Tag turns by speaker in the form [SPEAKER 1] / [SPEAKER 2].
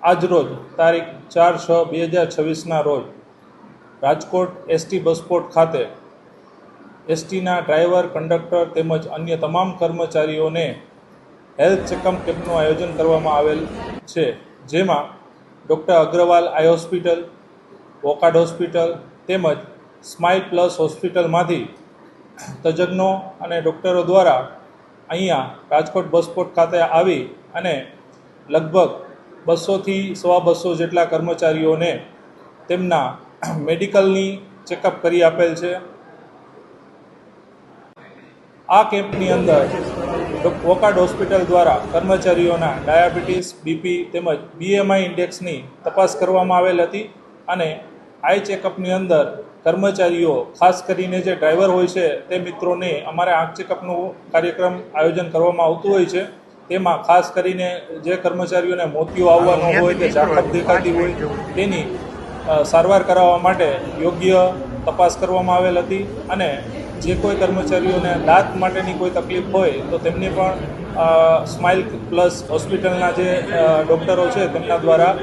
[SPEAKER 1] આજરોજ તારીખ 4/6/2026ના રોજ રાજકોટ એસટી બસપોર્ટ ખાતે એસટીના ડ્રાઈવર, કંડક્ટર તેમજ અન્ય તમામ કર્મચારીઓને હેલ્થ ચેકઅપ કેમ્પનું આયોજન કરવામાં આવેલ છે, જેમાં doctor Agarwal eye hospital, Wockhardt hospital તેમજ સ્માઇલ પ્લસ હોસ્પિટલમાંથી તજજ્ઞો અને ડૉક્ટરો દ્વારા અહીંયા રાજકોટ બસપોર્ટ ખાતે આવી અને લગભગ 200થી 250 જેટલા કર્મચારીઓને તેમના મેડિકલની ચેકઅપ કરી આપેલ છે। આ કેમ્પની અંદર વોકાર્ડ હોસ્પિટલ દ્વારા કર્મચારીઓના ડાયાબિટીસ, બીપી તેમજ BMI ઇન્ડેક્સની તપાસ કરવામાં આવેલ હતી અને આઈ ચેકઅપની અંદર કર્મચારીઓ, ખાસ કરીને જે ડ્રાઈવર હોય છે તે મિત્રોને અમારે આંખ ચેકઅપનું કાર્યક્રમ આયોજન કરવામાં આવતું હોય છે। તેમાં ખાસ કરીને જે કર્મચારીઓને મોતિયો આવવાનો હોય કે ઝાંખપ દેખાતી હોય તેની સારવાર કરાવવા માટે યોગ્ય તપાસ કરવામાં આવેલ હતી અને જે કોઈ કર્મચારીઓને દાંત માટેની કોઈ તકલીફ હોય તો તેમને પણ સ્માઇલ પ્લસ હોસ્પિટલના જે ડૉક્ટરો છે તેમના દ્વારા